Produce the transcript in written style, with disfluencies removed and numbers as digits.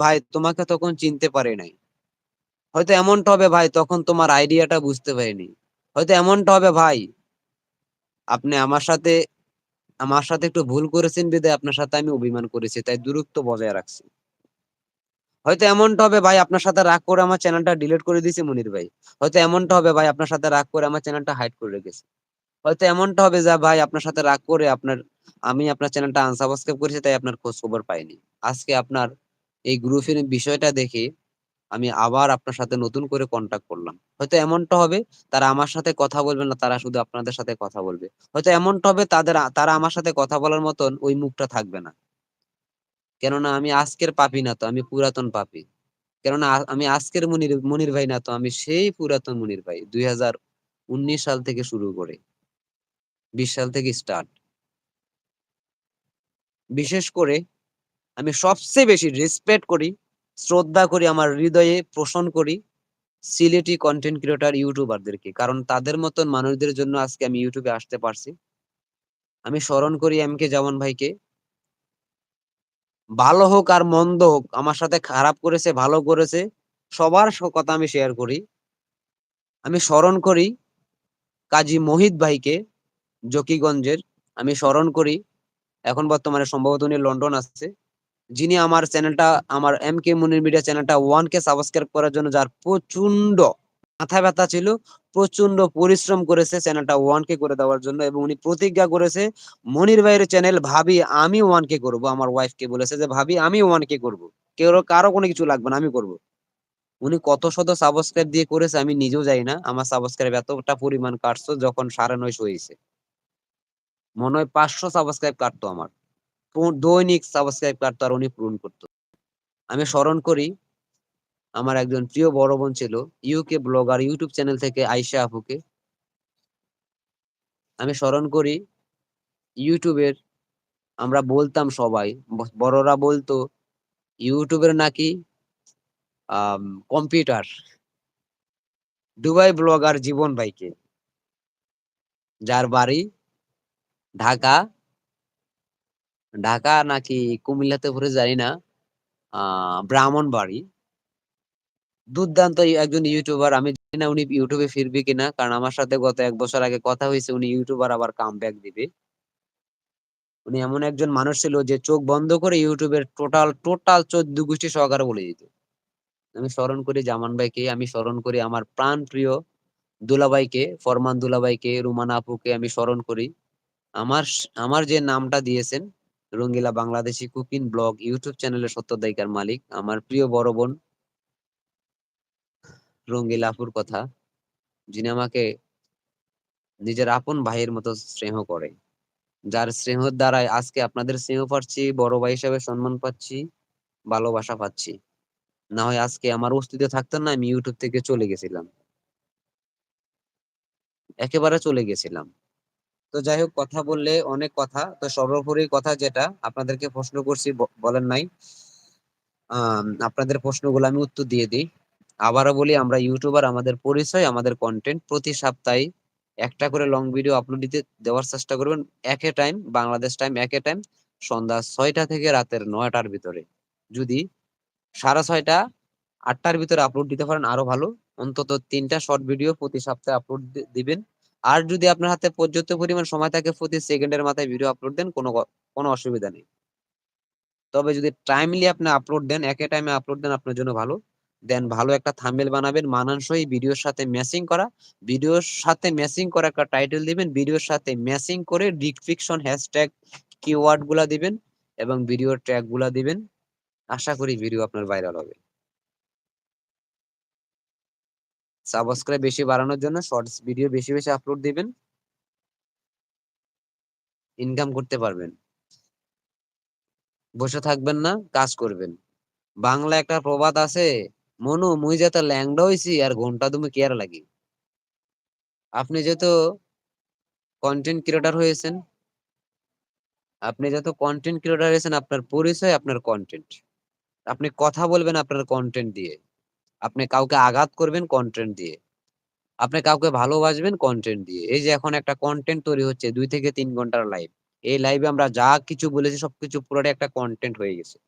ভাই তোমাকে তখন চিনতে পারি নাই। হয়তো এমনটা হবে ভাই তখন তোমার আইডিয়াটা বুঝতে পারিনি। হয়তো এমনটা হবে ভাই আপনি আমার সাথে একটু ভুল করেছেন বিধায় আপনার সাথে আমি অভিমান করেছি, তাই দূরত্ব বজায় রাখছি। হয়তো এমনটা হবে ভাই আপনার সাথে রাগ করে আমার চ্যানেলটা ডিলিট করে দিয়েছি মনির ভাই। হয়তো এমনটা হবে ভাই আপনার সাথে রাগ করে আমার চ্যানেলটা হাইড করে রেখেছি। হয়তো এমনটা হবে যা ভাই আপনার সাথে রাগ করে আমি আপনার চ্যানেলটা আনসাবস্ক্রাইব করেছি, তাই আপনার খোঁজ খবর পাইনি। আজকে আপনার এই গ্রুপের বিষয়টা দেখে আমি আবার আপনার সাথে নতুন করে কন্টাক্ট করলাম। হয়তো এমনটা হবে তারা আমার সাথে কথা বলবে না, তারা শুধু আপনাদের সাথে কথা বলবে। হয়তো এমনটা হবে তারা আমার সাথে কথা বলার মতন ওই মুখটা থাকবে না। কেননা আমি আজকের পাপী না তো, আমি পুরাতন পাপী। কেননা আমি আজকের মনির মনির ভাই না তো, আমি সেই পুরাতন মনির ভাই, 2019 সাল থেকে শুরু করে 20 সাল থেকে স্টার্ট। বিশেষ করে আমি সবচেয়ে বেশি রেসপেক্ট করি, শ্রদ্ধা করি, আমার হৃদয়ে পোষণ করি সিলেটি কন্টেন্ট ক্রিয়েটর ইউটিউবারদেরকে। কারণ তাদের মতন মানুষদের জন্য আজকে আমি ইউটিউবে আসতে পারছি। আমি স্মরণ করি এমকে জামান ভাইকে। ভালো হোক আর মন্দ হোক, আমার সাথে খারাপ করেছে ভালো করেছে, সবার কথা আমি শেয়ার করি। আমি স্মরণ করি কাজী মোহিত ভাইকে, জকিগঞ্জের। আমি স্মরণ করি, এখন বর্তমানে সম্ভবত উনি লন্ডন আছে, যিনি আমার চ্যানেলটা, আমার এম কে মুনির মিডিয়া চ্যানেলটা 1K সাবস্ক্রাইব করার জন্য যার প্রচন্ড মাথা ব্যথা ছিল, প্রচন্ড পরিশ্রম করেছে চ্যানেলটা 1K করে দেওয়ার জন্য। এবং উনি প্রতিজ্ঞা করেছে মনির ভাইয়ের চ্যানেল ভাবি আমি 1K করব। আমার ওয়াইফকে বলেছে যে ভাবি আমি 1K করব, কেউ কারো কোনো কিছু লাগবে না, আমি করব। উনি কত শত সাবস্ক্রাইব দিয়ে করেছে আমি নিজেও জানি না। আমার সাবস্ক্রাইব এতটা পরিমাণ কাটছো যখন 950 হয়েছে, মনে হয় 500 সাবস্ক্রাইব কাটতো আমার। দৈনিক সাবস্ক্রাইব কাটতো আর উনি পূরণ করতো। আমি স্মরণ করি আমার একজন প্রিয় বড় বোন ছিল, ইউকে ব্লগার ইউটিউব চ্যানেল থেকে আয়শা আপুকে। আমি স্মরণ করি ইউটিউবের, আমরা বলতাম সবাই, বড়রা বলতো ইউটিউবের নাকি কম্পিউটার, দুবাই ব্লগার জীবন ভাইকে, যার বাড়ি ঢাকা, ঢাকা নাকি কুমিল্লাতে পড়ে জানি না, ব্রাহ্মণবাড়ি। দুর্দান্ত একজন ইউটিউবার। আমি জানি না উনি ইউটিউবে ফিরবে কিনা, কারণ আমার সাথে গত 1 বছর আগে কথা হয়েছে উনি ইউটিউবার আবার কাম ব্যাক দিবে। উনি এমন একজন মানুষ ছিল যে চোখ বন্ধ করে ইউটিউবের টোটাল টোটাল 14 গোষ্ঠী সহকারে বলে দিত। আমি স্মরণ করি জামান ভাইকে, আমি স্মরণ করি আমার প্রাণ প্রিয় দুলাভাইকে, ফরমান দুলাভাইকে, রুমানা আপুকে আমি স্মরণ করি। আমার আমার যে নামটা দিয়েছেন, রঙ্গিলা বাংলাদেশি কুকিং ব্লগ ইউটিউব চ্যানেলের সত্ত্বাধিকার মালিক আমার প্রিয় বড় বোন রঙ্গিলা আপুর কথা, যিনি আমাকে নিজের আপন ভাইয়ের মতো স্নেহ করে, যার স্নেহের দ্বারাই আজকে আপনাদের স্নেহ পাচ্ছি, বড় ভাই হিসাবে সম্মান পাচ্ছি, ভালোবাসা পাচ্ছি। না হয় আজকে আমার অস্তিত্ব থাকতো না, আমি ইউটিউব থেকে চলে গেছিলাম, একেবারে চলে গেছিলাম। তো যাই হোক, কথা বললে অনেক কথা, তো সর্বোপরি কথা যেটা আপনাদেরকে প্রশ্ন করছি বলেন নাই, আপনাদের প্রশ্নগুলো আমি উত্তর দিয়ে দিই। আবারও বলি, আমরা ইউটিউবার, আমাদের পরিচয়, আমাদের কন্টেন্ট, প্রতি সপ্তাহে একটা করে লং ভিডিও আপলোড দিতে দেওয়ার চেষ্টা করবেন, একে টাইম বাংলাদেশ টাইম, একে টাইম সন্ধ্যা 6টা থেকে রাতের 9টার ভিতরে। যদি 6:30 8টার ভিতরে আপলোড দিতে পারেন আরো ভালো। অন্তত 3টা শর্ট ভিডিও প্রতি সপ্তাহে আপলোড দিবেন। আর যদি আপনার হাতে পর্যাপ্ত পরিমাণ সময় থাকে প্রতি সেকেন্ডের মাথায় ভিডিও আপলোড দেন, কোনো অসুবিধা নেই। তবে যদি টাইমলি আপনি আপলোড দেন, একে টাইমে আপলোড দেন, আপনার জন্য ভালো। দেন ভালো একটা থাম্বনেল বানাবেন মানানসই, ভিডিওর সাথে ম্যাচিং করা, ভিডিওর সাথে ম্যাচিং করা একটা টাইটেল দিবেন, ভিডিওর সাথে ম্যাচিং করে ডিসক্রিপশন হ্যাশট্যাগ কিওয়ার্ড গুলা দিবেন এবং ভিডিওর ট্যাগ গুলা দিবেন। আশা করি ভিডিও আপনার ভাইরাল হবে। সাবস্ক্রাইব বেশি বাড়ানোর জন্য শর্টস ভিডিও বেশি বেশি আপলোড দিবেন, ইনকাম করতে পারবেন। বসে থাকবেন না, কাজ করবেন। বাংলা একটা প্রবাদ আছে, মনু মুই যত ল্যাংড়া হইছি আর ঘন্টা তুমি কেয়ার লাগি। আপনি যত কন্টেন্ট ক্রিয়েটর হয়েছেন, আপনার পরিচয় আপনার কন্টেন্ট। আপনি কথা বলবেন আপনার কন্টেন্ট দিয়ে, আপনি কাউকে আঘাত করবেন কন্টেন্ট দিয়ে, আপনি কাউকে ভালোবাসবেন কন্টেন্ট দিয়ে। এই যে এখন একটা কন্টেন্ট তৈরি হচ্ছে 2 থেকে 3 ঘন্টার লাইভ, এই লাইভে আমরা যা কিছু বলেছি সবকিছু পুরোটা একটা কন্টেন্ট হয়ে গেছে।